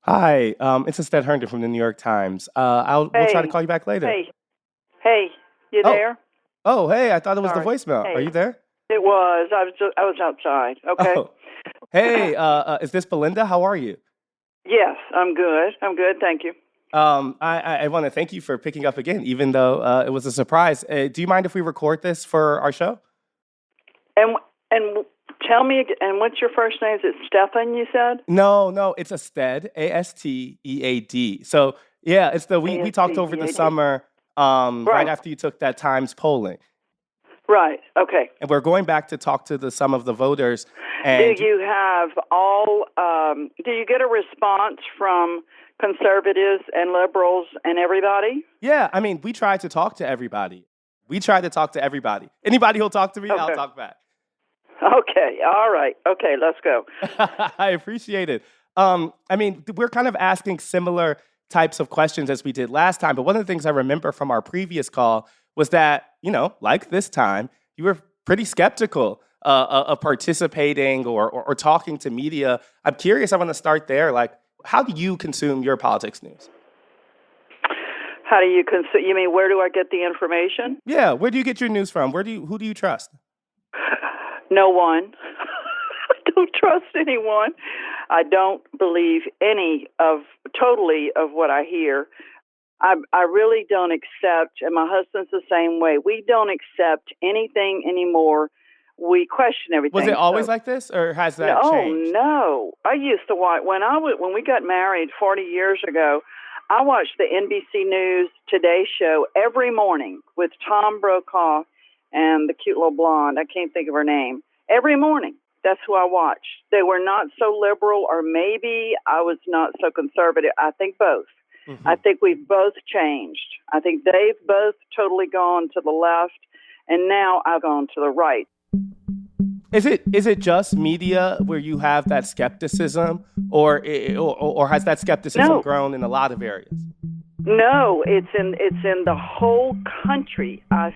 Hi, it's instead Herndon from the New York Times. We'll try to Hey, call you back later. hey, hey, you Oh, there? hey, I thought it was the Sorry. voicemail. Are Hey, you there? it was. I was outside. Okay. Oh, hey, is this Belinda? How are you? Yes, I'm good. I'm good. Thank you. I want to thank you for picking up again, even though it was a surprise. Do you mind if we record this for our show? And tell me again. And what's your first name? Is it Stefan? You said No, no, it's Astead, Astead. So yeah, it's the we talked over the ASTEAD. summer, right Right. after you took that Times polling, Right. Okay. and we're going back to talk to some of the voters. Do And you have all? Do you get a response from conservatives and liberals and everybody? yeah, I mean, we try to talk to everybody. We try to talk to everybody. Anybody who'll talk to me, I'll Okay. talk back. Okay. All right. Okay. Let's go. I appreciate it. I mean, we're kind of asking similar types of questions as we did last time, but one of the things I remember from our previous call was that, like this time, you were pretty skeptical of participating or talking to media. I'm curious, I want to start there. Like, how do you consume your politics news? How do you consider? You mean where do I get the information? Yeah, where do you get your news from? Who do you trust? No one. I don't trust anyone. I don't believe totally of what I hear. I really don't accept, and my husband's the same way. We don't accept anything anymore. We question Was it everything. always So like this, or has that no, changed? no. I used to watch when we got married 40 years ago. I watched the NBC News Today show every morning with Tom Brokaw and the cute little blonde. I can't think of her name. Every morning, that's who I watched. They were not so liberal, or maybe I was not so conservative. I think both. I Hmm. think we've both changed. I think they've both totally gone to the left, and now I've gone to the right. Is it just media where you have that skepticism, or has that skepticism No, grown in a lot of areas? no, it's in the whole country. I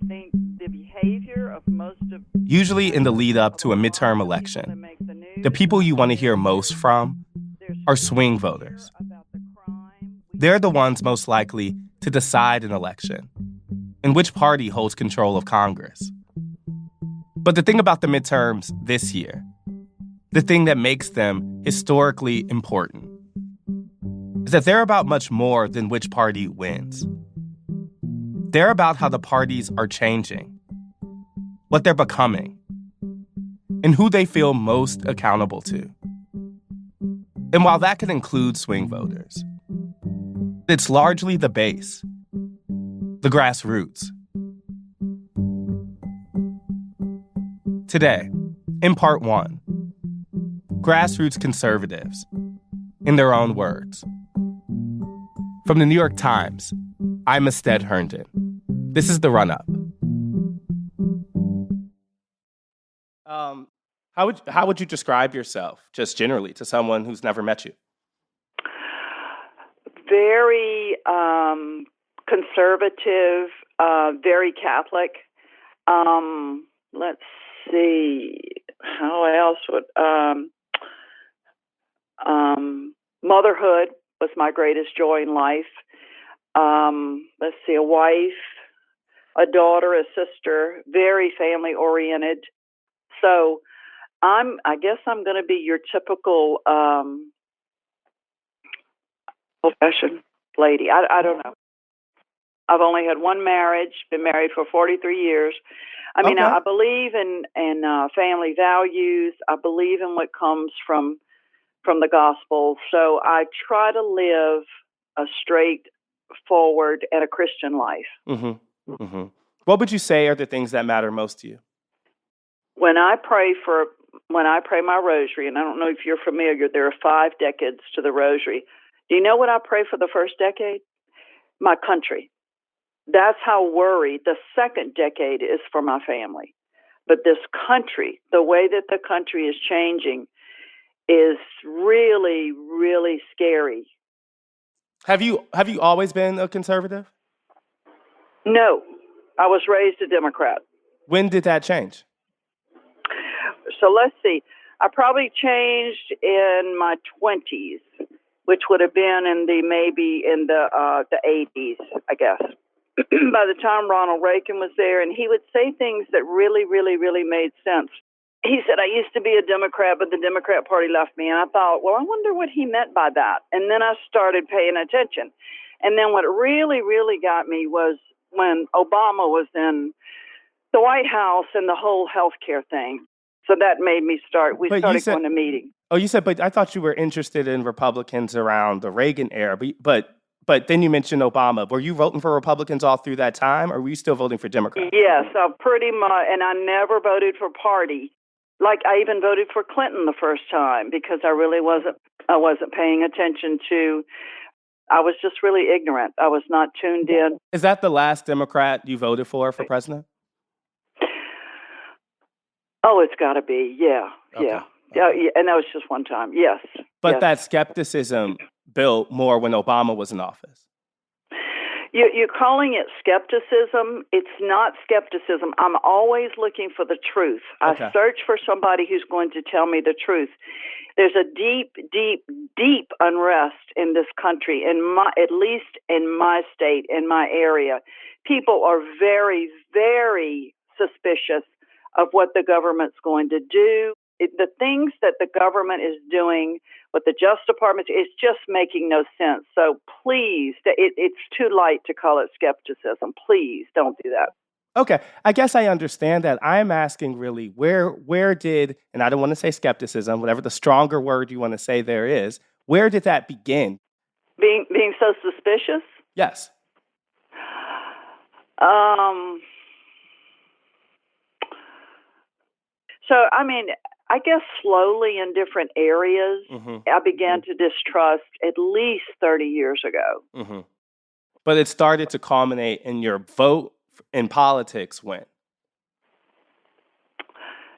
think the behavior of most of Usually, in the lead up of a to a lot midterm of the people that election, make the the news, people you want to hear there's most from there's are fewer swing to hear voters. about the crime. We They're hear the about ones most likely to decide an election and which party holds control of Congress. But the thing about the midterms this year, the thing that makes them historically important, is that they're about much more than which party wins. They're about how the parties are changing, what they're becoming, and who they feel most accountable to. And while that can include swing voters, it's largely the base, the grassroots. Today, in part one, grassroots conservatives, in their own words. From the New York Times, I'm Astead Herndon. This is the run-up. Um, how would you describe yourself, just generally, to someone who's never met you? very conservative, very Catholic. Let's see, how else would motherhood was my greatest joy in life. Let's see, a wife, a daughter, a sister, very family oriented. So I guess I'm going to be your typical old-fashioned lady. I don't know. I've only had one marriage, been married for 43 years. I mean, Okay. I believe in family values. I believe in what comes from the gospel. So I try to live a straightforward and a Christian life. Mm-hmm. Mm-hmm. What would you say are the things that matter most to you? When I pray for when I pray my rosary, and I don't know if you're familiar, there are 5 decades to the rosary. Do you know what I pray for the first decade? My country. That's how worried the second decade is for my family. But this country, the way that the country is changing, is really, really scary. Have you always been a conservative? No, I was raised a Democrat. When did that change? So let's see. I probably changed in my 20s. which would have been maybe in the 80s, I guess. By the time Ronald Reagan was there, and he would say things that really, really, really made sense. He said, I used to be a Democrat, but the Democrat Party left me. And I thought, well, I wonder what he meant by that. And then I started paying attention. And then what really, really got me was when Obama was in the White House and the whole healthcare thing. So that made me start. We started going to meetings. Oh, you said, but I thought you were interested in Republicans around the Reagan era. But then you mentioned Obama. Were you voting for Republicans all through that time, or were you still voting for Democrats? Yes, pretty much. And I never voted for party. Like I even voted for Clinton the first time because I really wasn't paying attention to. I was just really ignorant. I was not tuned in. Is that the last Democrat you voted for president? Oh, it's got to be. Yeah, okay. Yeah. Yeah, and that was just one time. Yes. But that skepticism built more when Obama was in office. You're calling it skepticism. It's not skepticism. I'm always looking for the truth. Okay. I search for somebody who's going to tell me the truth. There's a deep, deep, deep unrest in this country, at least in my state, in my area. People are very, very suspicious of what the government's going to do. The things that the government is doing, what the Justice Department is just making no sense. So please, it's too light to call it skepticism. Please don't do that. Okay, I guess I understand that. I'm asking really where did, and I don't want to say skepticism, whatever the stronger word you want to say there is, where did that begin? Being so suspicious? Yes. So, I mean, I guess slowly in different areas, I began to distrust at least 30 years ago. But it started to culminate in your vote in politics when?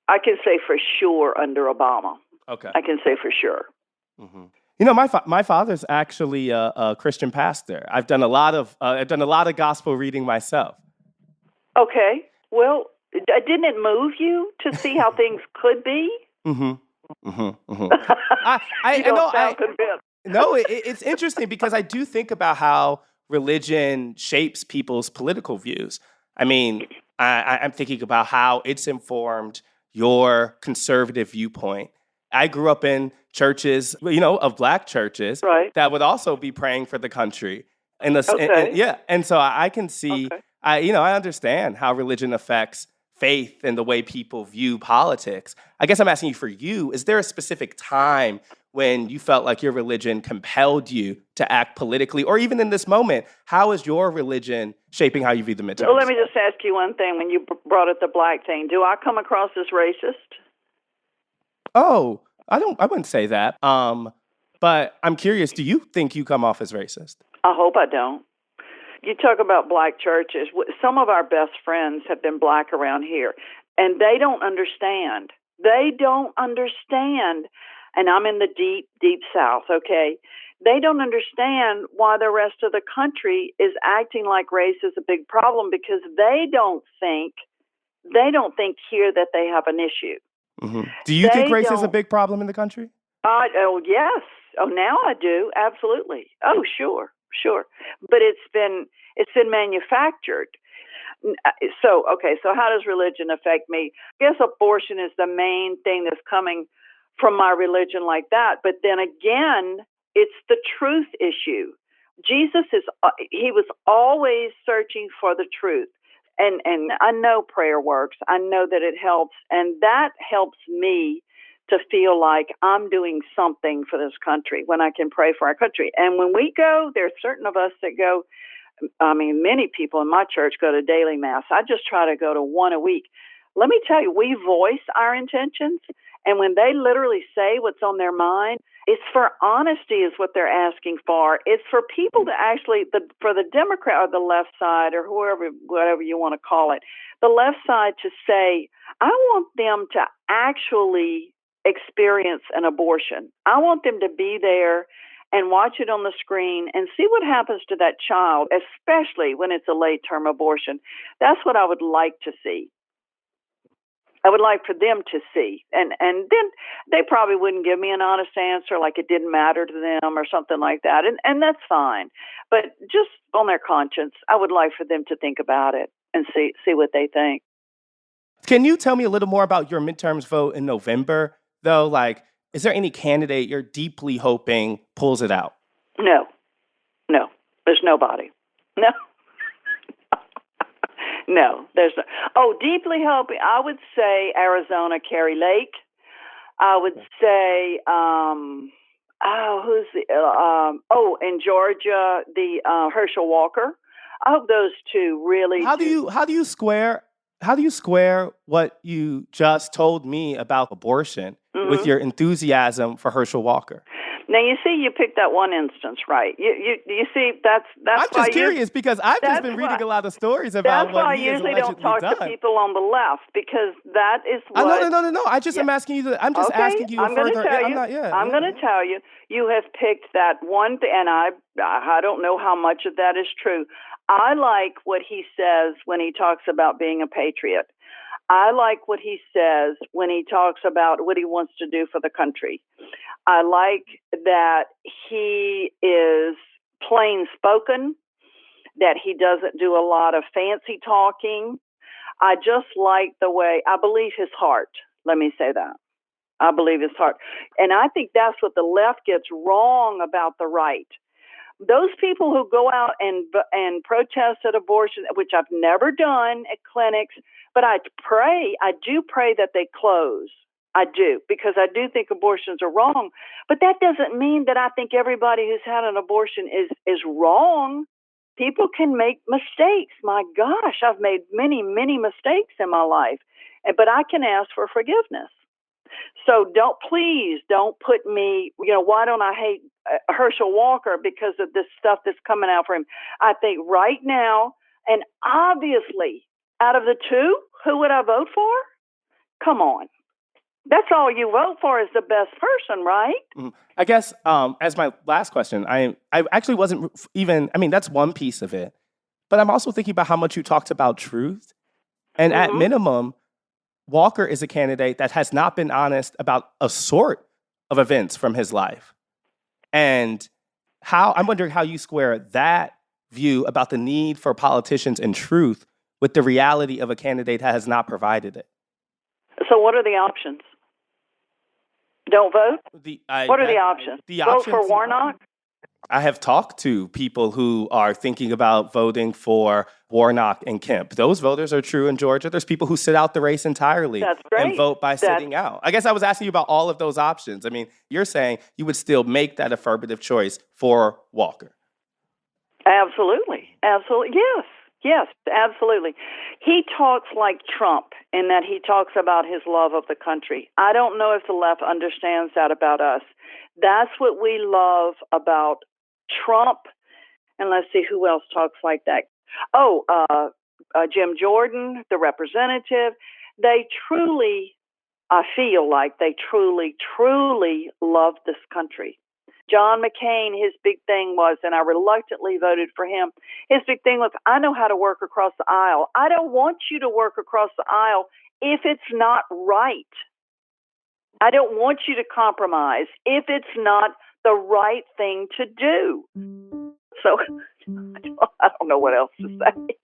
I can say for sure under Obama. Okay. I can say for sure. You know, my father's actually a Christian pastor. I've done a lot of gospel reading myself. Okay. Well, didn't it move you to see how things could be? I don't sound convinced. No, it's interesting because I do think about how religion shapes people's political views. I mean, I'm thinking about how it's informed your conservative viewpoint. I grew up in churches, of Black churches, right, that would also be praying for the country. And so I can see, I understand how religion affects faith and the way people view politics. I guess I'm asking you, for you, is there a specific time when you felt like your religion compelled you to act politically? Or even in this moment, how is your religion shaping how you view the midterms? Well, let me just ask you one thing. When you brought up the Black thing, do I come across as racist? Oh, I wouldn't say that. But I'm curious, do you think you come off as racist? I hope I don't. You talk about Black churches. Some of our best friends have been Black around here, and they don't understand. They don't understand. And I'm in the deep, deep South, okay? They don't understand why the rest of the country is acting like race is a big problem, because they don't think here that they have an issue. Do you think race is a big problem in the country? Oh, yes. Oh, now I do. Absolutely. Oh, sure. But it's been manufactured. So how does religion affect me? I guess abortion is the main thing that's coming from my religion like that. But then again, it's the truth issue. Jesus he was always searching for the truth. And I know prayer works. I know that it helps. And that helps me to feel like I'm doing something for this country when I can pray for our country. And when we go, there are certain of us that go, many people in my church go to daily mass. I just try to go to one a week. Let me tell you, we voice our intentions. And when they literally say what's on their mind, it's for honesty is what they're asking for. It's for people to actually, for the Democrat or the left side or whatever you want to call it, the left side to say, I want them to actually experience an abortion. I want them to be there and watch it on the screen and see what happens to that child, especially when it's a late-term abortion. That's what I would like to see. I would like for them to see. And then they probably wouldn't give me an honest answer, like it didn't matter to them or something like that. And that's fine. But just on their conscience, I would like for them to think about it and see what they think. Can you tell me a little more about your midterms vote in November, though? Like, is there any candidate you're deeply hoping pulls it out? No, there's nobody. No. No, there's no. Oh, deeply hoping. I would say Arizona, Carrie Lake. I would say, in Georgia, the Herschel Walker. I hope those two really. How do you square what you just told me about abortion with your enthusiasm for Herschel Walker? Now you see, you picked that one instance right. You see, that's. I'm just curious because I've just been reading a lot of stories about what he has allegedly done. That's why I usually don't talk to people on the left, because that is what. No. I'm asking you. I'm just asking you. I'm going to tell you. I'm going to tell you. You have picked that one, and I don't know how much of that is true. I like what he says when he talks about being a patriot. I like what he says when he talks about what he wants to do for the country. I like that he is plain spoken, that he doesn't do a lot of fancy talking. I just like the way, I believe his heart. Let me say that. I believe his heart. And I think that's what the left gets wrong about the right. Those people who go out and protest at abortion, which I've never done at clinics, but I do pray that they close. I do, because I do think abortions are wrong. But that doesn't mean that I think everybody who's had an abortion is wrong. People can make mistakes. My gosh, I've made many, many mistakes in my life, but I can ask for forgiveness. So please don't put me, why don't I hate Herschel Walker because of this stuff that's coming out for him? I think right now, and obviously, out of the two, who would I vote for? Come on. That's all you vote for is the best person, right? Mm-hmm. I guess as my last question, I actually wasn't even, that's one piece of it, but I'm also thinking about how much you talked about truth. And at minimum, Walker is a candidate that has not been honest about a sort of events from his life. And I'm wondering how you square that view about the need for politicians and truth with the reality of a candidate that has not provided it. So what are the options? Don't vote? What are the options? Vote for Warnock? I have talked to people who are thinking about voting for Warnock and Kemp. Those voters are true in Georgia. There's people who sit out the race entirely and vote by sitting out. I guess I was asking you about all of those options. You're saying you would still make that affirmative choice for Walker. Absolutely. Yes, absolutely. He talks like Trump in that he talks about his love of the country. I don't know if the left understands that about us. That's what we love about Trump. And let's see who else talks like that. Jim Jordan, the representative. They truly, I feel like they truly, truly love this country. John McCain, his big thing was, and I reluctantly voted for him, his big thing was, I know how to work across the aisle. I don't want you to work across the aisle if it's not right. I don't want you to compromise if it's not the right thing to do. So I don't know what else to say.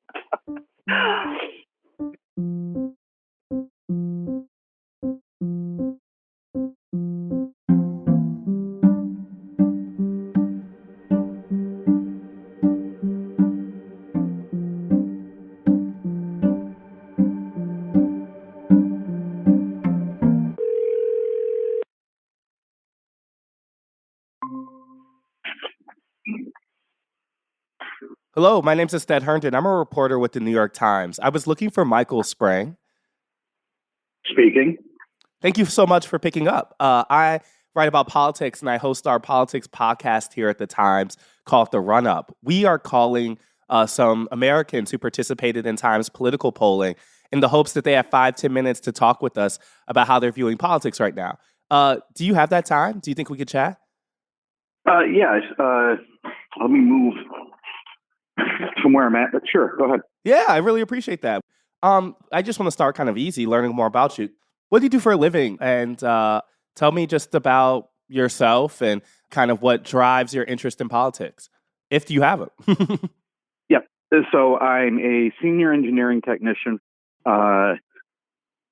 Hello, my name's Ested Herndon. I'm a reporter with the New York Times. I was looking for Michael Sprang. Speaking. Thank you so much for picking up. I write about politics, and I host our politics podcast here at the Times called The Run Up. We are calling some Americans who participated in Times political polling in the hopes that they have 5-10 minutes to talk with us about how they're viewing politics right now. Do you have that time? Do you think we could chat? Yes. Let me move from where I'm at, but sure, go ahead. Yeah, I really appreciate that. I just want to start kind of easy, learning more about you. What do you do for a living? And tell me just about yourself and kind of what drives your interest in politics, if you have it. Yep. So I'm a senior engineering technician. Uh,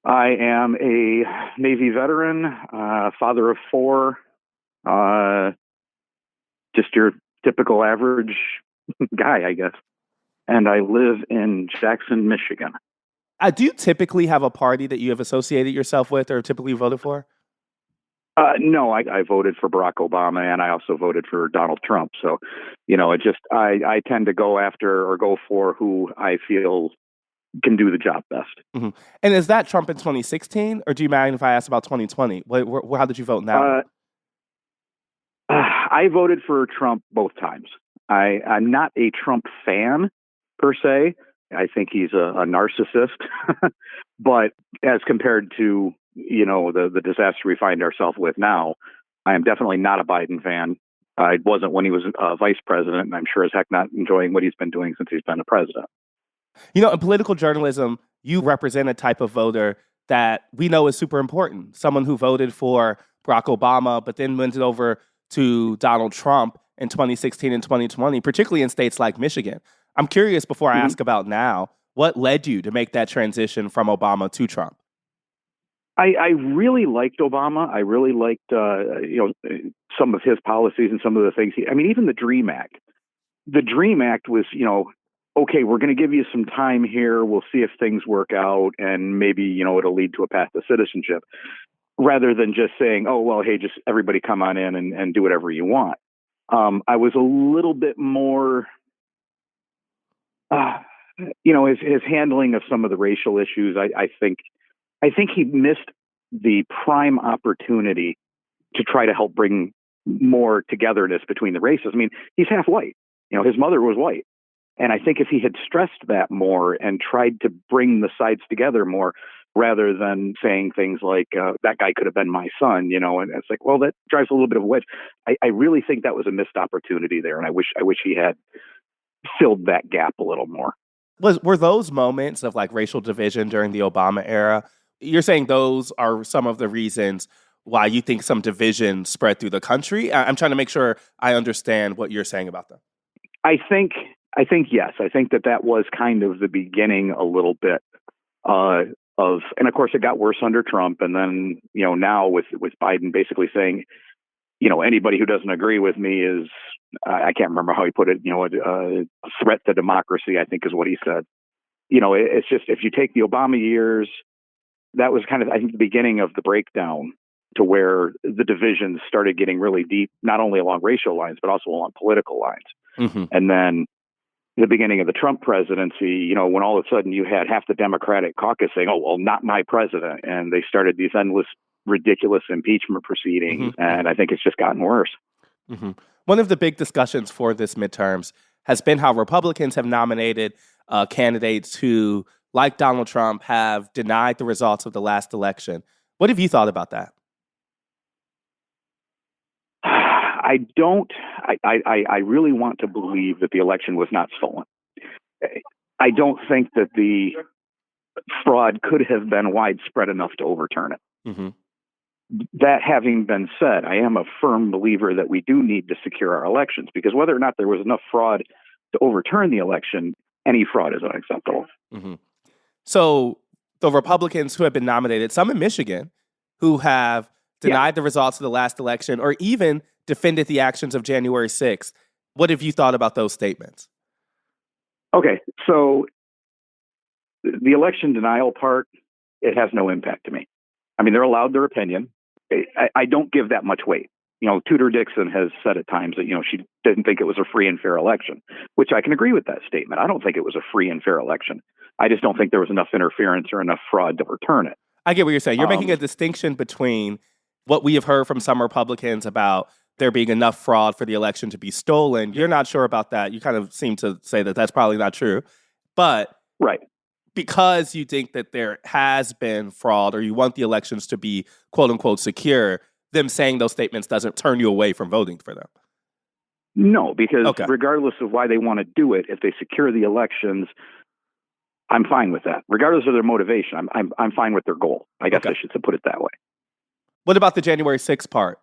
I am a Navy veteran, father of four, uh, just your typical average guy, I guess. And I live in Jackson, Michigan. Do you typically have a party that you have associated yourself with or typically voted for? No, I voted for Barack Obama, and I also voted for Donald Trump. So, I tend to go after or go for who I feel can do the job best. Hmm. And is that Trump in 2016, or do you mind if I ask about 2020? How did you vote in that one? I voted for Trump both times. I'm not a Trump fan per se. I think he's a narcissist, but as compared to the disaster we find ourselves with now, I am definitely not a Biden fan. I wasn't when he was vice president, and I'm sure as heck not enjoying what he's been doing since he's been a president. In political journalism, you represent a type of voter that we know is super important. Someone who voted for Barack Obama, but then went over to Donald Trump in 2016 and 2020, particularly in states like Michigan. I'm curious, before I ask about now, what led you to make that transition from Obama to Trump? I really liked Obama. I really liked, some of his policies and some of the things. Even the Dream Act. The Dream Act was, okay, we're going to give you some time here. We'll see if things work out, and maybe, it'll lead to a path to citizenship, rather than just saying, oh, well, hey, just everybody come on in and do whatever you want. I was a little bit more, his handling of some of the racial issues. I think he missed the prime opportunity to try to help bring more togetherness between the races. He's half white. His mother was white. And I think if he had stressed that more and tried to bring the sides together more, rather than saying things like, that guy could have been my son, and it's like, well, that drives a little bit of a wedge. I really think that was a missed opportunity there. And I wish he had filled that gap a little more. Were those moments of like racial division during the Obama era? You're saying those are some of the reasons why you think some division spread through the country? I'm trying to make sure I understand what you're saying about them. I think yes. I think that was kind of the beginning a little bit and of course it got worse under Trump, and then now with Biden basically saying, anybody who doesn't agree with me is, I can't remember how he put it, a threat to democracy, I think is what he said. It's just, if you take the Obama years, that was kind of, I think, the beginning of the breakdown to where the divisions started getting really deep, not only along racial lines, but also along political lines. Mm-hmm. And then the beginning of the Trump presidency, when all of a sudden you had half the Democratic caucus saying, oh, well, not my president. And they started these endless, ridiculous impeachment proceedings. Mm-hmm. And I think it's just gotten worse. Mm-hmm. One of the big discussions for this midterms has been how Republicans have nominated candidates who, like Donald Trump, have denied the results of the last election. What have you thought about that? I really want to believe that the election was not stolen. I don't think that the fraud could have been widespread enough to overturn it. Mm-hmm. That having been said, I am a firm believer that we do need to secure our elections, because whether or not there was enough fraud to overturn the election, any fraud is unacceptable. Mm-hmm. So the Republicans who have been nominated, some in Michigan, who have denied the results of the last election or even defended the actions of January 6th. What have you thought about those statements? Okay, so the election denial part, it has no impact to me. They're allowed their opinion. I don't give that much weight. Tudor Dixon has said at times that, she didn't think it was a free and fair election, which I can agree with that statement. I don't think it was a free and fair election. I just don't think there was enough interference or enough fraud to overturn it. I get what you're saying. You're making a distinction between what we have heard from some Republicans about there being enough fraud for the election to be stolen. You're not sure about that. You kind of seem to say that that's probably not true. But right, because you think that there has been fraud or you want the elections to be, quote unquote, secure, them saying those statements doesn't turn you away from voting for them. No, because regardless of why they want to do it, if they secure the elections, I'm fine with that, regardless of their motivation. I'm fine with their goal. I guess I should put it that way. What about the January 6th part?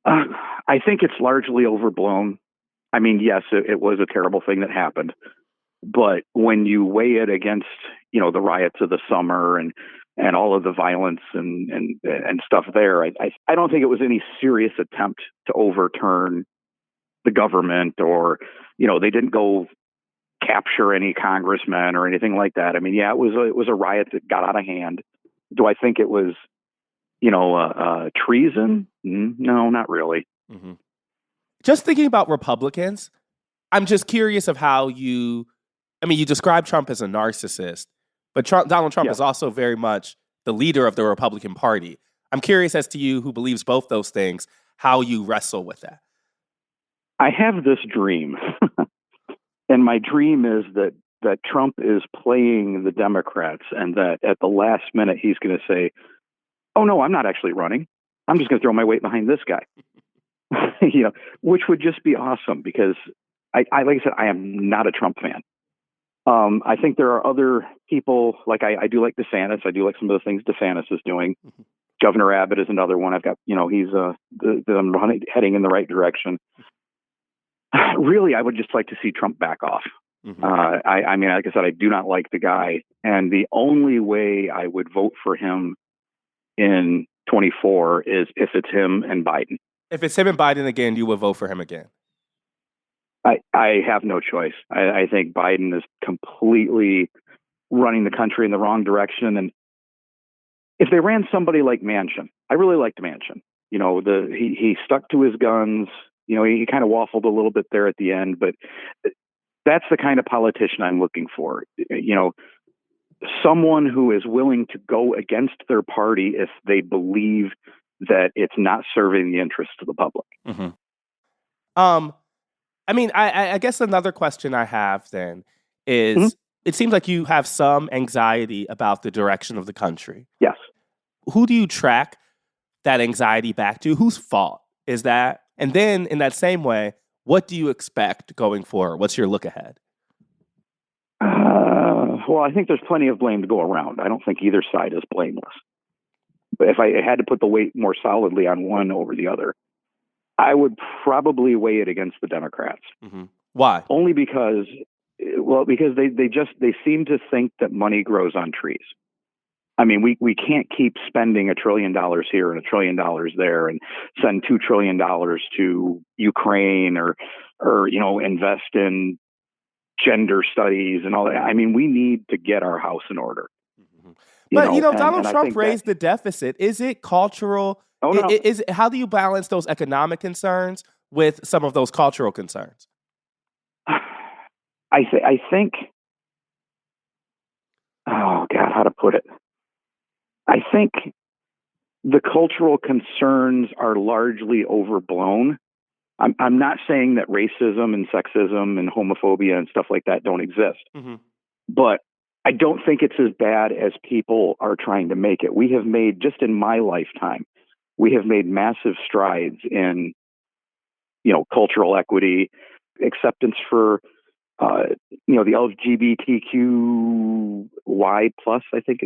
I think it's largely overblown. I mean, yes, it was a terrible thing that happened, but when you weigh it against, the riots of the summer and all of the violence and stuff there, I don't think it was any serious attempt to overturn the government, or they didn't go capture any congressmen or anything like that. I mean, yeah, it was a riot that got out of hand. Do I think it was treason? No, not really. Mm-hmm. Just thinking about Republicans, I'm just curious of how you describe Trump as a narcissist, but Donald Trump is also very much the leader of the Republican Party. I'm curious as to you, who believes both those things, how you wrestle with that. I have this dream, and my dream is that Trump is playing the Democrats, and that at the last minute he's going to say, "Oh no, I'm not actually running. I'm just going to throw my weight behind this guy." Which would just be awesome, because like I said, I am not a Trump fan. I think there are other people, like I do like DeSantis. I do like some of the things DeSantis is doing. Mm-hmm. Governor Abbott is another one. I've got, he's heading in the right direction. Really, I would just like to see Trump back off. Mm-hmm. I mean, like I said, I do not like the guy, and the only way I would vote for him in 24 is if it's him and Biden. If it's him and Biden again, you would vote for him again? I have no choice. I think Biden is completely running the country in the wrong direction. And if they ran somebody like Manchin, I really liked Manchin. He stuck to his guns. He kind of waffled a little bit there at the end, but that's the kind of politician I'm looking for. Someone who is willing to go against their party if they believe that it's not serving the interests of the public. Mm-hmm. I guess another question I have then is, mm-hmm. It seems like you have some anxiety about the direction of the country. Yes. Who do you track that anxiety back to? Whose fault is that? And then in that same way, what do you expect going forward? What's your look ahead? Well, I think there's plenty of blame to go around. I don't think either side is blameless. But if I had to put the weight more solidly on one over the other, I would probably weigh it against the Democrats. Mm-hmm. Why? Only because they seem to think that money grows on trees. I mean, we can't keep spending $1 trillion here and $1 trillion there and send $2 trillion to Ukraine or invest in gender studies and all that. I mean, we need to get our house in order. Mm-hmm. Donald Trump raised the deficit. Is it cultural? Oh, no. How do you balance those economic concerns with some of those cultural concerns? I think, oh God, how to put it? I think the cultural concerns are largely overblown. I'm not saying that racism and sexism and homophobia and stuff like that don't exist, mm-hmm. but I don't think it's as bad as people are trying to make it. We have made, just in my lifetime, we have made massive strides in, cultural equity, acceptance for, the LGBTQY plus. I think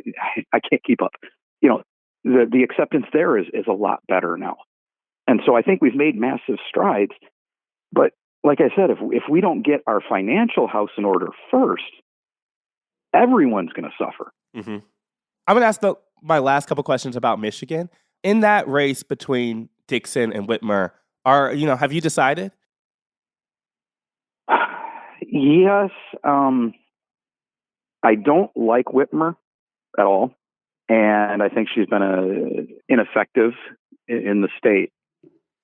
I can't keep up. The acceptance there is a lot better now, and so I think we've made massive strides. But like I said, if we don't get our financial house in order first, everyone's going to suffer. Mm-hmm. I'm going to ask my last couple questions about Michigan. In that race between Dixon and Whitmer, have you decided? Yes. I don't like Whitmer at all. And I think she's been ineffective in the state.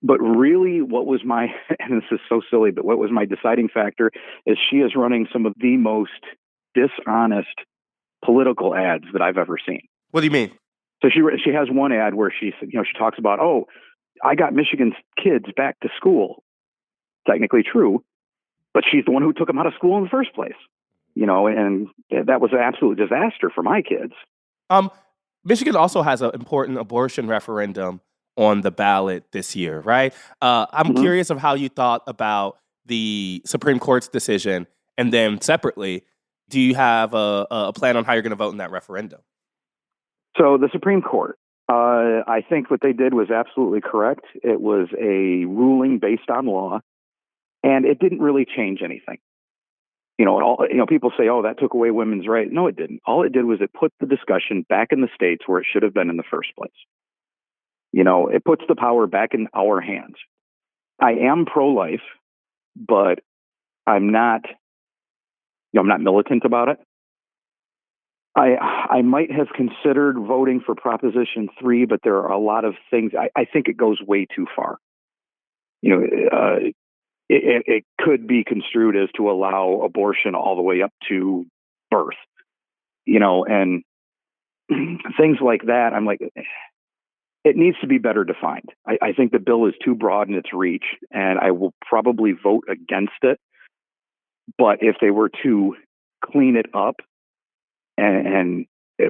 But really, what was my, and this is so silly, but what was my deciding factor is she is running some of the most dishonest political ads that I've ever seen. What do you mean? So she has one ad where she talks about, oh, I got Michigan's kids back to school. Technically true, but she's the one who took them out of school in the first place. And that was an absolute disaster for my kids. Michigan also has an important abortion referendum on the ballot this year, right? I'm mm-hmm. curious of how you thought about the Supreme Court's decision, and then separately, do you have a plan on how you're going to vote in that referendum? So the Supreme Court, I think what they did was absolutely correct. It was a ruling based on law, and it didn't really change anything. People say, "Oh, that took away women's rights." No, it didn't. All it did was it put the discussion back in the states where it should have been in the first place. It puts the power back in our hands. I am pro-life, but I'm not. I'm not militant about it. I might have considered voting for Proposition 3, but there are a lot of things. I think it goes way too far. It could be construed as to allow abortion all the way up to birth, and things like that. I'm like, it needs to be better defined. I think the bill is too broad in its reach, and I will probably vote against it. But if they were to clean it up and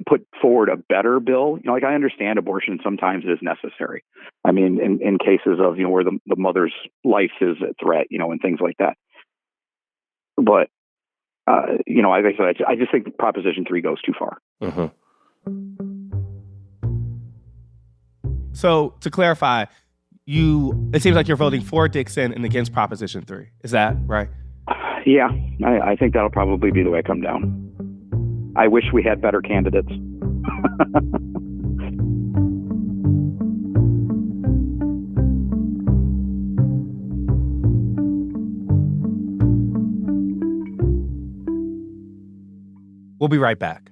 put forward a better bill, I understand abortion sometimes is necessary. I mean, in cases of, where the mother's life is at threat, and things like that. But, I just think Proposition 3 goes too far. Mm-hmm. So to clarify, it seems like you're voting for Dixon and against Proposition 3. Is that right? Yeah, I think that'll probably be the way I come down. I wish we had better candidates. We'll be right back.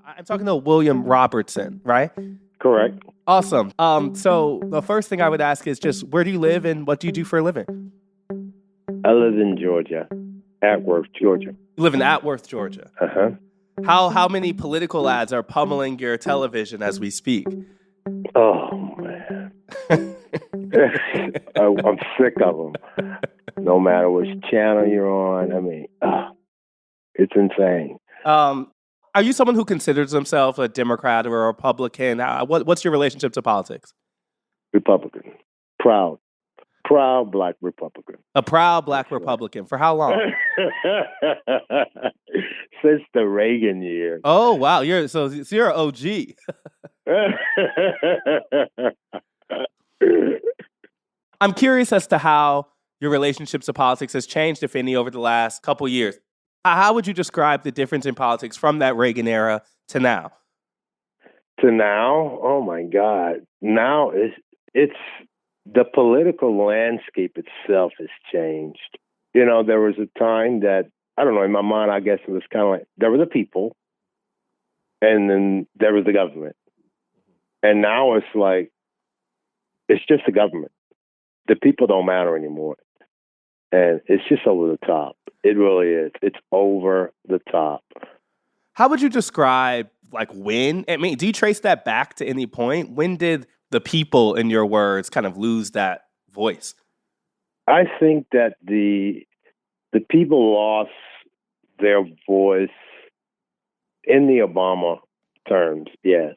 I'm talking to William Robertson, right? Correct. Awesome. So the first thing I would ask is just, where do you live and what do you do for a living? I live in Georgia, Atworth, Georgia. You live in Atworth, Georgia. Uh-huh. How many political ads are pummeling your television as we speak? Oh, man. I'm sick of them. No matter which channel you're on. I mean, it's insane. Are you someone who considers himself a Democrat or a Republican? What's your relationship to politics? Republican. Proud Black Republican. A proud Black Republican. For how long? Since the Reagan years. Oh, wow. You're an OG. I'm curious as to how your relationship to politics has changed, if any, over the last couple years. How would you describe the difference in politics from that Reagan era to now? To now? Oh, my God. Now it's the political landscape itself has changed. There was a time that, I don't know, in my mind, I guess it was kind of like there were the people and then there was the government. And now it's like, it's just the government. The people don't matter anymore. And it's just over the top. It really is. It's over the top. How would you describe, when? I mean, do you trace that back to any point? When did the people, in your words, kind of lose that voice? I think that the people lost their voice in the Obama terms, yes.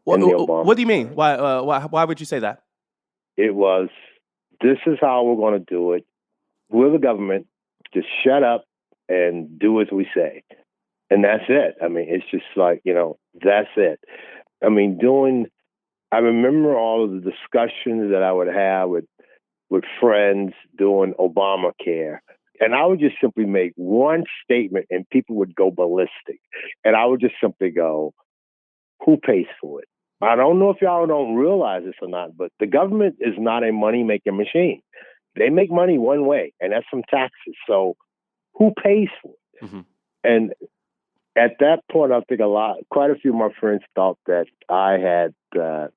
What do you mean? Why would you say that? It was, this is how we're going to do it. We're the government. Just shut up and do as we say. And that's it. I mean, it's just like, that's it. I mean, I remember all of the discussions that I would have with friends doing Obamacare. And I would just simply make one statement and people would go ballistic. And I would just simply go, who pays for it? I don't know if y'all don't realize this or not, but the government is not a money-making machine. They make money one way, and that's from taxes. So who pays for it? Mm-hmm. And at that point, I think quite a few of my friends thought that I had a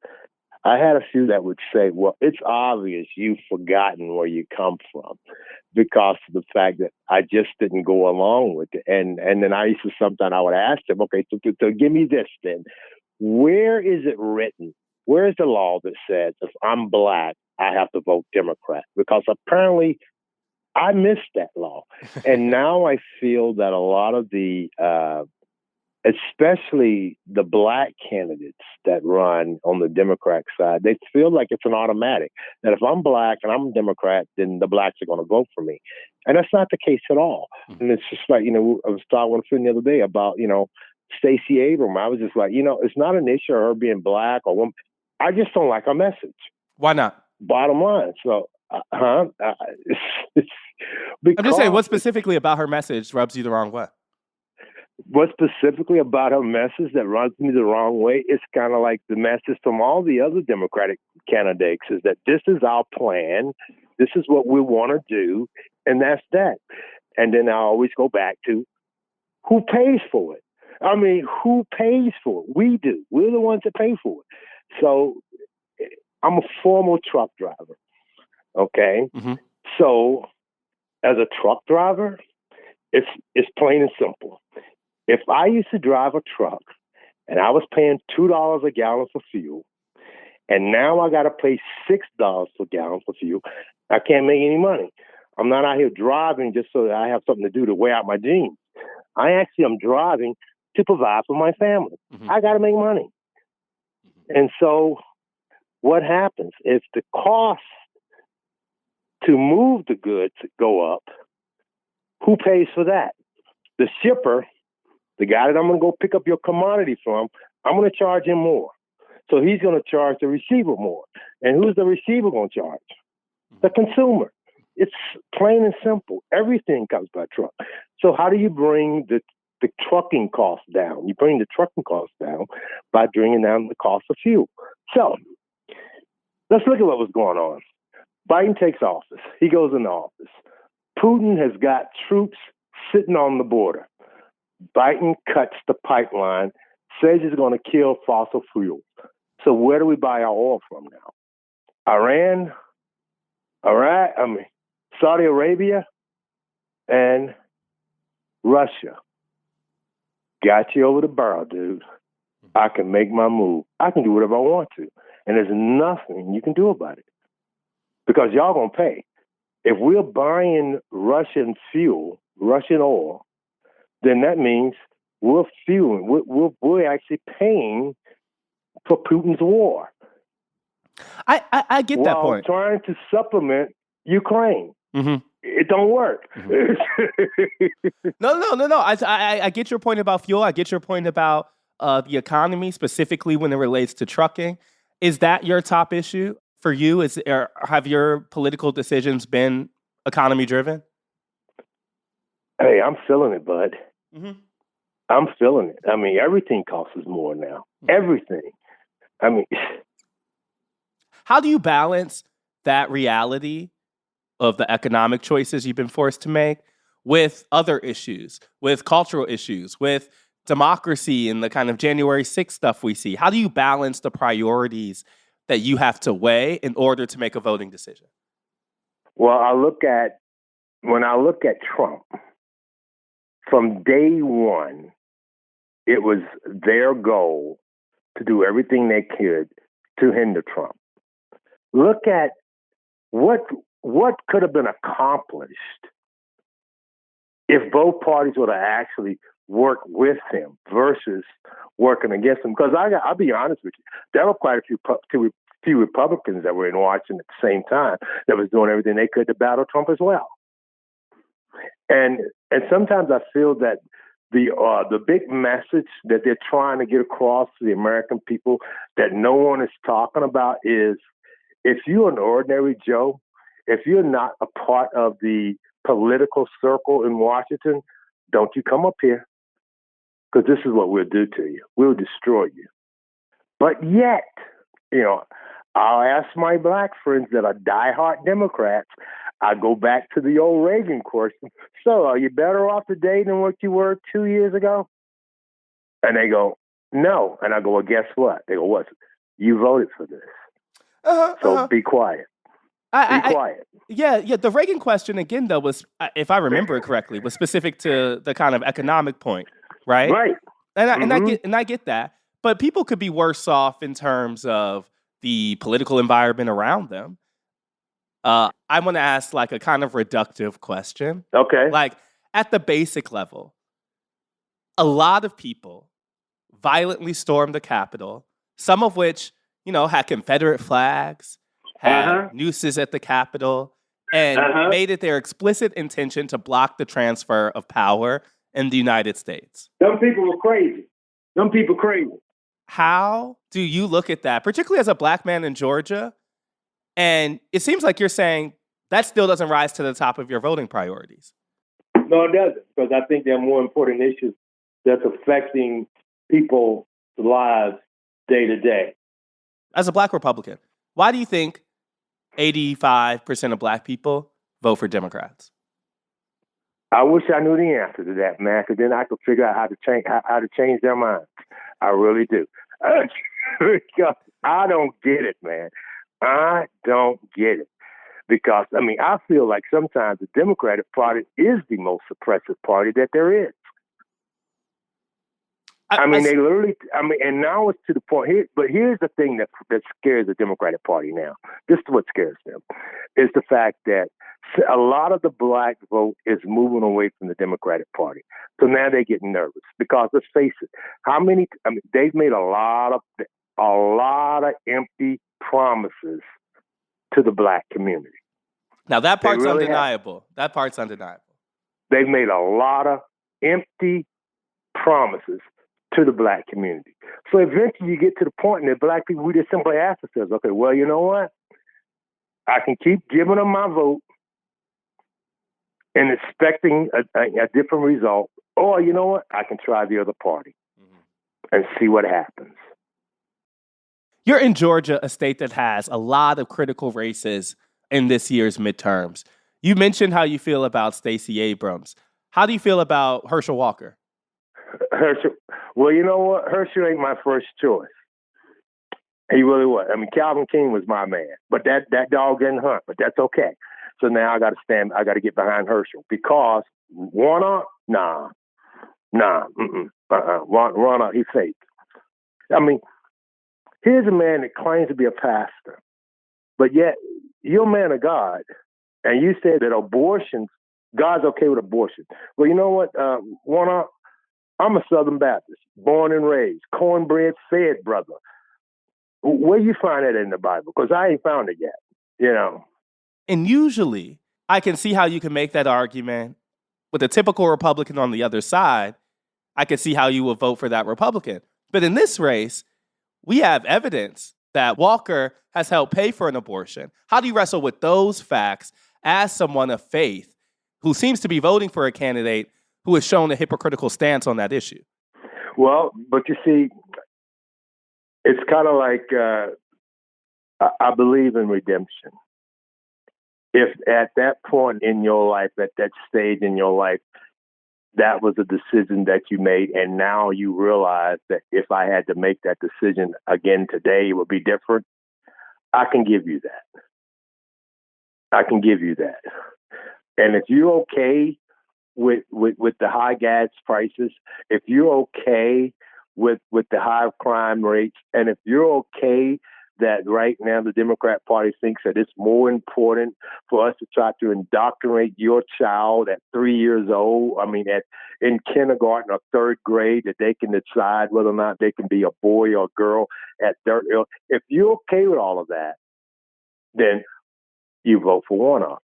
few that would say, well, it's obvious you've forgotten where you come from because of the fact that I just didn't go along with it. And then I used to sometimes I would ask them, okay, so give me this then. Where is it written? Where is the law that says if I'm Black, I have to vote Democrat? Because apparently I missed that law. And now I feel that a lot of the especially the black candidates that run on the Democratic side, they feel like it's an automatic that if I'm black and I'm a Democrat, then the blacks are going to vote for me. And that's not the case at all. And it's just like, I was talking with a friend the other day about, Stacey Abrams. I was just like, it's not an issue of her being black or woman. I just don't like her message. Why not? Bottom line. So, I'm just saying, what specifically about her message rubs you the wrong way? What specifically about her message that rubs me the wrong way? It's kind of like the message from all the other Democratic candidates is that this is our plan, this is what we want to do, and that's that. And then I always go back to who pays for it. I mean, who pays for it? We do. We're the ones that pay for it. So I'm a former truck driver. Okay. Mm-hmm. So as a truck driver, it's plain and simple. If I used to drive a truck and I was paying $2 a gallon for fuel, and now I got to pay $6 per gallon for fuel, I can't make any money. I'm not out here driving just so that I have something to do to wear out my jeans. I'm driving to provide for my family. Mm-hmm. I got to make money. Mm-hmm. And so what happens is the cost to move the goods go up. Who pays for that? The shipper, the guy that I'm going to go pick up your commodity from, I'm going to charge him more. So he's going to charge the receiver more. And who's the receiver going to charge? The consumer. It's plain and simple. Everything comes by truck. So how do you bring the trucking costs down? You bring the trucking costs down by bringing down the cost of fuel. So let's look at what was going on. Biden takes office. He goes into office. Putin has got troops sitting on the border. Biden cuts the pipeline, says he's going to kill fossil fuels. So where do we buy our oil from now? Iran, Iraq, Saudi Arabia, and Russia. Got you over the barrel, dude. I can make my move. I can do whatever I want to. And there's nothing you can do about it. Because y'all going to pay. If we're buying Russian fuel, Russian oil, then that means we're fueling, we're actually paying for Putin's war. I get that point. While trying to supplement Ukraine. Mm-hmm. It don't work. Mm-hmm. No. I get your point about fuel. I get your point about the economy, specifically when it relates to trucking. Is that your top issue for you? Have your political decisions been economy driven? Hey, I'm feeling it, bud. Mm-hmm. I'm feeling it. Everything costs us more now. Mm-hmm. Everything. How do you balance that reality of the economic choices you've been forced to make with other issues, with cultural issues, with democracy and the kind of January 6th stuff we see? How do you balance the priorities that you have to weigh in order to make a voting decision? Well, when I look at Trump, from day one, it was their goal to do everything they could to hinder Trump. Look at what could have been accomplished if both parties would have actually worked with him versus working against him. Because I'll be honest with you, there were quite a few Republicans that were in Washington at the same time that was doing everything they could to battle Trump as well. And sometimes I feel that the big message that they're trying to get across to the American people that no one is talking about is, if you're an ordinary Joe, if you're not a part of the political circle in Washington, don't you come up here, because this is what we'll do to you. We'll destroy you. But yet, I'll ask my black friends that are diehard Democrats, I go back to the old Reagan question. So are you better off today than what you were 2 years ago? And they go, no. And I go, well, guess what? They go, what? You voted for this. So be quiet. Be quiet. Yeah. The Reagan question, again, though, was, if I remember it correctly, was specific to the kind of economic point, right? Right. And I get that. But people could be worse off in terms of the political environment around them. I want to ask like a kind of reductive question. Okay. Like at the basic level, a lot of people violently stormed the Capitol, some of which, had Confederate flags, had nooses at the Capitol, and made it their explicit intention to block the transfer of power in the United States. Them people were crazy. Them people crazy. How do you look at that, particularly as a black man in Georgia? And it seems like you're saying that still doesn't rise to the top of your voting priorities. No, it doesn't, because I think there are more important issues that's affecting people's lives day to day. As a black Republican, why do you think 85% of black people vote for Democrats? I wish I knew the answer to that, man, because then I could figure out how to change their minds. I really do. Because I don't get it, man. I don't get it. Because, I feel like sometimes the Democratic Party is the most suppressive party that there is. They literally, and now it's to the point here, but here's the thing that scares the Democratic Party now. This is what scares them, is the fact that a lot of the black vote is moving away from the Democratic Party. So now they're getting nervous because let's face it, they've made a lot of empty promises to the black community. Now that part's undeniable. That part's undeniable. They've made a lot of empty promises to the black community. So eventually you get to the point that black people, we just simply ask ourselves, okay, well, you know what? I can keep giving them my vote and expecting a different result. Or, you know what? I can try the other party and see what happens. You're in Georgia, a state that has a lot of critical races in this year's midterms. You mentioned how you feel about Stacey Abrams. How do you feel about Herschel Walker? Herschel, well, you know what? Herschel ain't my first choice. He really was. Calvin King was my man, but that dog didn't hunt, but that's okay. So now I got to get behind Herschel because Warnock, Warnock, he's fake. Here's a man that claims to be a pastor, but yet you're a man of God, and you said that God's okay with abortion. Well, you know what, Warnock? I'm a Southern Baptist, born and raised, cornbread fed brother. Where you find that in the Bible? Because I ain't found it yet, And usually, I can see how you can make that argument with a typical Republican on the other side. I can see how you would vote for that Republican. But in this race, we have evidence that Walker has helped pay for an abortion. How do you wrestle with those facts as someone of faith who seems to be voting for a candidate who has shown a hypocritical stance on that issue? Well, but you see, it's kind of like I believe in redemption. If at that point in your life, at that stage in your life, that was a decision that you made, and now you realize that if I had to make that decision again today, it would be different, I can give you that. I can give you that. And if you're okay with the high gas prices, if you're okay with the high crime rates, and if you're okay that right now the Democrat Party thinks that it's more important for us to try to indoctrinate your child at 3 years old, in kindergarten or third grade, that they can decide whether or not they can be a boy or a girl at third. If you're okay with all of that, then you vote for Warnock.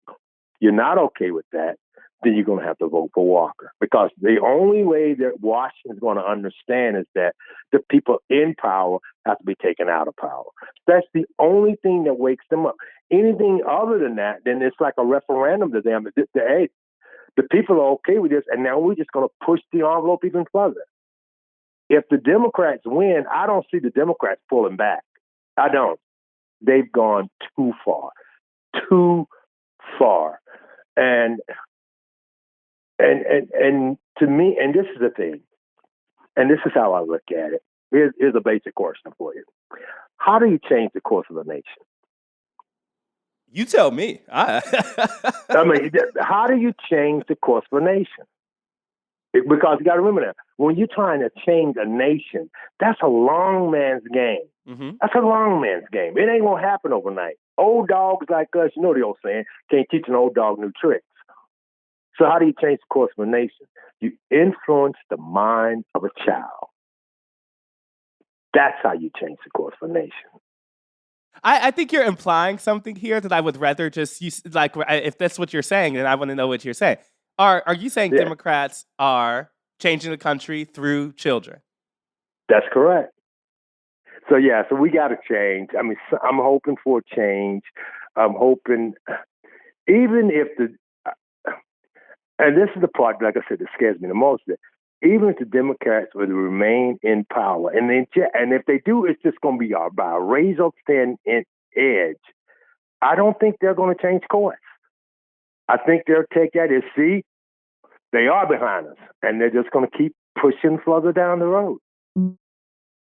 You're not okay with that, then you're going to have to vote for Walker. Because the only way that Washington's going to understand is that the people in power have to be taken out of power. That's the only thing that wakes them up. Anything other than that, then it's like a referendum to them. Hey, the people are okay with this, and now we're just going to push the envelope even further. If the Democrats win, I don't see the Democrats pulling back. I don't. They've gone too far. Too far. And to me, and this is the thing, and this is how I look at it. Here's a basic question for you. How do you change the course of a nation? You tell me. How do you change the course of a nation? Because you got to remember that when you're trying to change a nation, that's a long man's game. Mm-hmm. That's a long man's game. It ain't going to happen overnight. Old dogs like us, you know the old saying, can't teach an old dog new tricks. So how do you change the course of a nation? You influence the mind of a child. That's how you change the course of a nation. I think you're implying something here that I would rather just use, like, if that's what you're saying, then I want to know what you're saying. Are you saying Yeah. Democrats are changing the country through children? That's correct. So we got to change. I mean, I'm hoping for a change. I'm hoping, even if and this is the part, like I said, that scares me the most, that even if the Democrats would remain in power, and if they do, it's just going to be by a razor thin edge. I don't think they're going to change course. I think they'll take that as, see, they are behind us, and they're just going to keep pushing further down the road.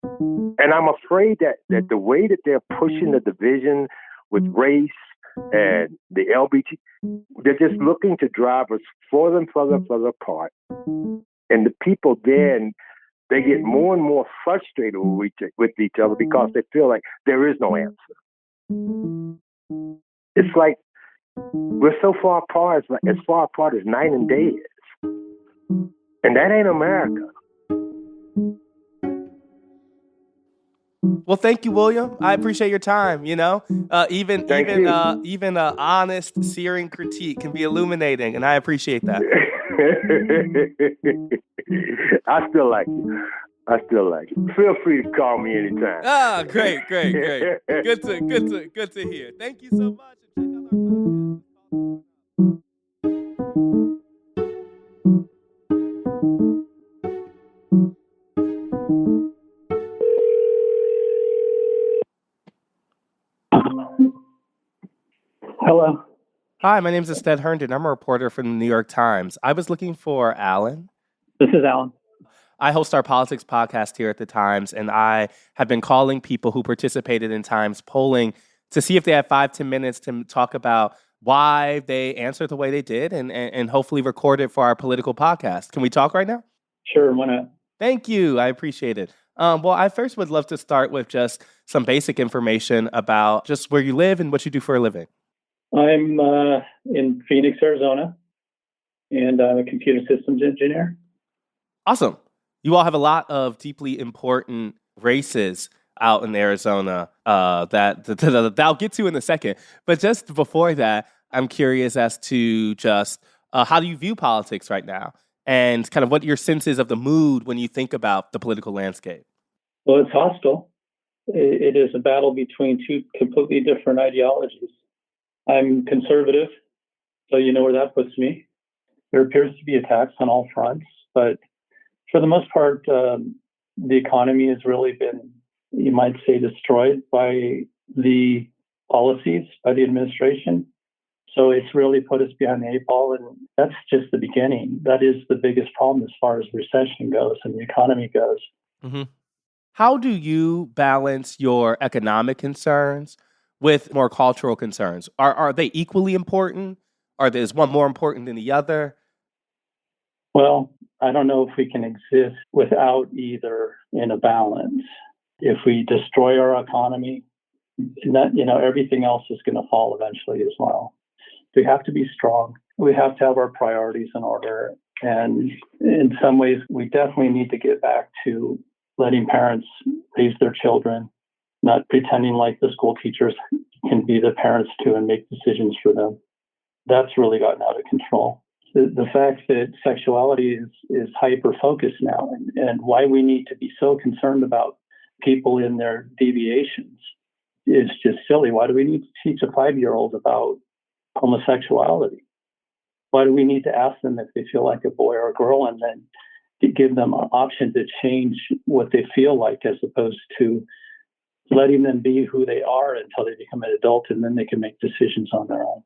And I'm afraid that the way that they're pushing the division with race and the LGBT, they're just looking to drive us further and further apart. And the people then, they get more and more frustrated with each other because they feel like there is no answer. It's like we're so far apart, as far apart as night and day is. And that ain't America. Well, thank you, William. I appreciate your time. Even honest, searing critique can be illuminating, and I appreciate that. I still like you. Feel free to call me anytime. Ah, great. Good to hear. Thank you so much. And check out our podcast. Hello. Hi, my name is Ested Herndon. I'm a reporter from the New York Times. I was looking for Alan. This is Alan. I host our politics podcast here at the Times, and I have been calling people who participated in Times polling to see if they have 5-10 minutes to talk about why they answered the way they did and hopefully record it for our political podcast. Can we talk right now? Sure, why not? Thank you. I appreciate it. Well, I first would love to start with just some basic information about just where you live and what you do for a living. I'm in Phoenix, Arizona, and I'm a computer systems engineer. Awesome. You all have a lot of deeply important races out in Arizona that I'll get to in a second. But just before that, I'm curious as to just how do you view politics right now and kind of what your sense is of the mood when you think about the political landscape? Well, it's hostile. It is a battle between two completely different ideologies. I'm conservative, so you know where that puts me. There appears to be attacks on all fronts, but for the most part, the economy has really been, you might say, destroyed by the policies, by the administration. So it's really put us behind the 8 ball, and that's just the beginning. That is the biggest problem as far as recession goes and the economy goes. Mm-hmm. How do you balance your economic concerns with more cultural concerns? Are they equally important? Is one more important than the other? Well, I don't know if we can exist without either in a balance. If we destroy our economy, everything else is going to fall eventually as well. We have to be strong. We have to have our priorities in order. And in some ways, we definitely need to get back to letting parents raise their children, not pretending like the school teachers can be the parents too and make decisions for them. That's really gotten out of control. The fact that sexuality is hyper-focused now and why we need to be so concerned about people in their deviations is just silly. Why do we need to teach a 5-year-old about homosexuality? Why do we need to ask them if they feel like a boy or a girl and then give them an option to change what they feel like as opposed to letting them be who they are until they become an adult and then they can make decisions on their own.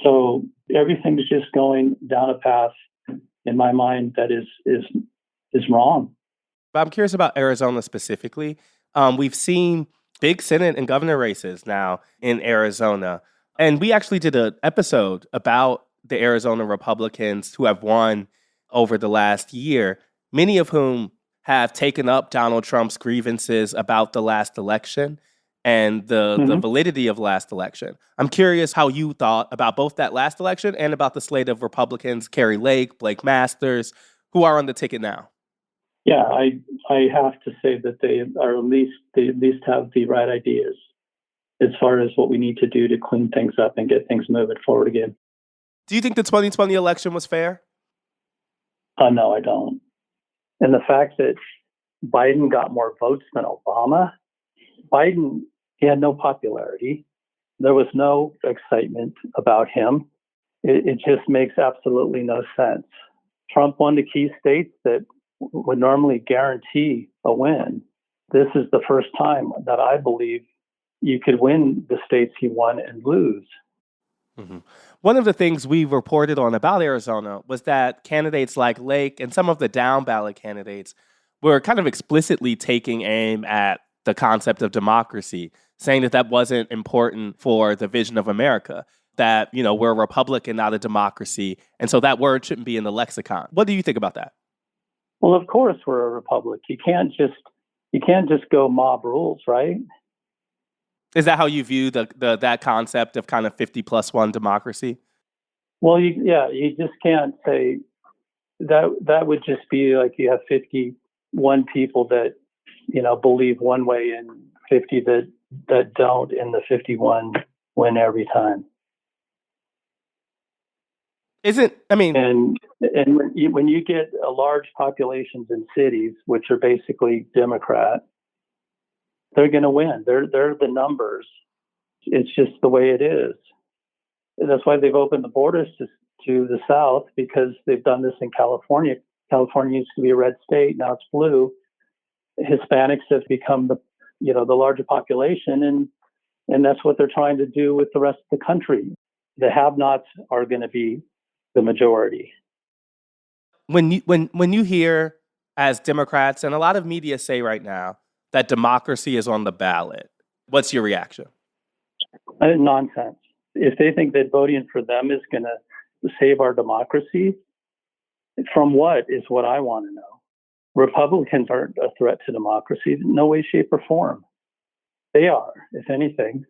So everything is just going down a path, in my mind, that is wrong. But I'm curious about Arizona specifically. We've seen big Senate and governor races now in Arizona. And we actually did an episode about the Arizona Republicans who have won over the last year, many of whom have taken up Donald Trump's grievances about the last election and the validity of last election. I'm curious how you thought about both that last election and about the slate of Republicans, Carrie Lake, Blake Masters, who are on the ticket now. Yeah, I have to say that they at least have the right ideas as far as what we need to do to clean things up and get things moving forward again. Do you think the 2020 election was fair? No, I don't. And the fact that Biden got more votes than Obama, he had no popularity. There was no excitement about him. It just makes absolutely no sense. Trump won the key states that would normally guarantee a win. This is the first time that I believe you could win the states he won and lose. Mm-hmm. One of the things we reported on about Arizona was that candidates like Lake and some of the down ballot candidates were kind of explicitly taking aim at the concept of democracy, saying that that wasn't important for the vision of America, that, you know, we're a republic, not a democracy. And so that word shouldn't be in the lexicon. What do you think about that? Well, of course, we're a republic. You can't just go mob rules, right? Is that how you view that concept of kind of 50+1 democracy? Well, you just can't say that. That would just be like you have 51 people that, you know, believe one way and 50 that don't, and the 51 win every time. And when you get a large populations in cities, which are basically Democrat, they're going to win. They're the numbers. It's just the way it is. And that's why they've opened the borders to the South, because they've done this in California. California used to be a red state. Now it's blue. Hispanics have become the larger population, and that's what they're trying to do with the rest of the country. The have-nots are going to be the majority. When you hear, as Democrats and a lot of media say right now, that democracy is on the ballot, what's your reaction? Nonsense. If they think that voting for them is going to save our democracy, from what is what I want to know. Republicans aren't a threat to democracy, no way, shape, or form. They are, if anything.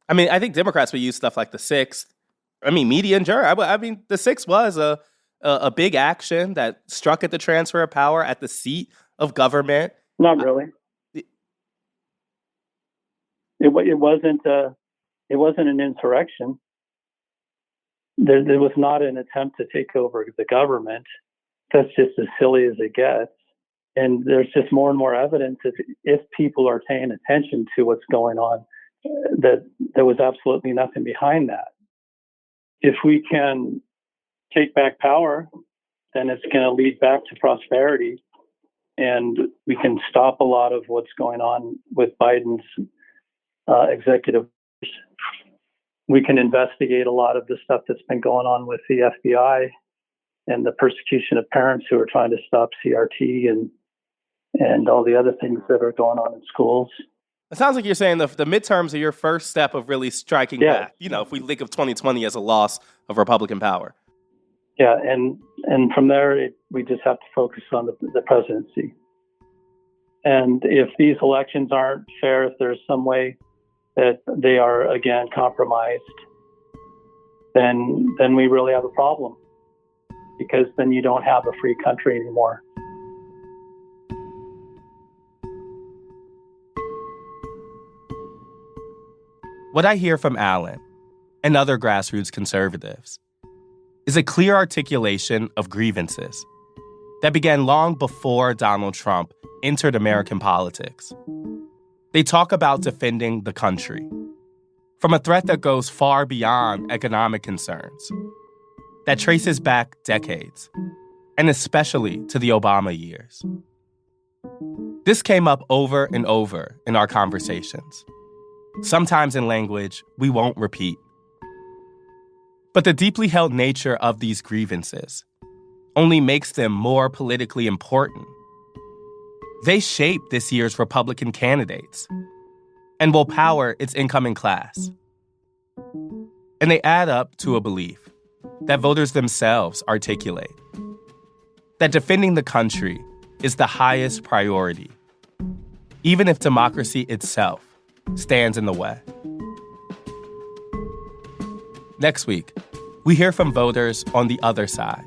I mean, I think Democrats would use stuff like the Sixth. I mean, median jury. I mean, the Sixth was a big action that struck at the transfer of power at the seat of government. Not really. It wasn't an insurrection. There was not an attempt to take over the government. That's just as silly as it gets. And there's just more and more evidence if people are paying attention to what's going on, that there was absolutely nothing behind that. If we can take back power, then it's going to lead back to prosperity. And we can stop a lot of what's going on with Biden's executive. We can investigate a lot of the stuff that's been going on with the FBI and the persecution of parents who are trying to stop CRT and all the other things that are going on in schools. It sounds like you're saying the midterms are your first step of really striking back. You know, if we think of 2020 as a loss of Republican power. Yeah, and from there, we just have to focus on the presidency. And if these elections aren't fair, if there's some way that they are, again, compromised, then we really have a problem, because then you don't have a free country anymore. What I hear from Alan and other grassroots conservatives is a clear articulation of grievances that began long before Donald Trump entered American politics. They talk about defending the country from a threat that goes far beyond economic concerns, that traces back decades, and especially to the Obama years. This came up over and over in our conversations, sometimes in language we won't repeat. But the deeply held nature of these grievances only makes them more politically important. They shape this year's Republican candidates and will power its incoming class. And they add up to a belief that voters themselves articulate, that defending the country is the highest priority, even if democracy itself stands in the way. Next week, we hear from voters on the other side.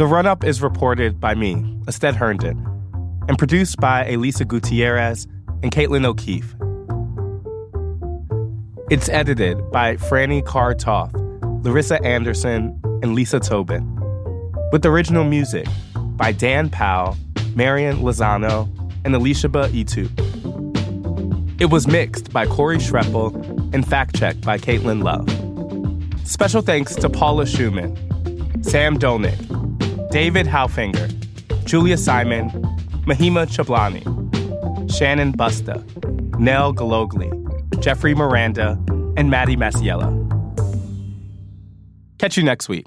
The Run-Up is reported by me, Ested Herndon, and produced by Elisa Gutierrez and Caitlin O'Keefe. It's edited by Franny Carr-Toth, Larissa Anderson, and Lisa Tobin, with original music by Dan Powell, Marian Lozano, and Elishaba Itu. It was mixed by Corey Schreppel and fact-checked by Caitlin Love. Special thanks to Paula Schumann, Sam Dolnick, David Haufinger, Julia Simon, Mahima Chablani, Shannon Busta, Nell Galogli, Jeffrey Miranda, and Maddie Masiella. Catch you next week.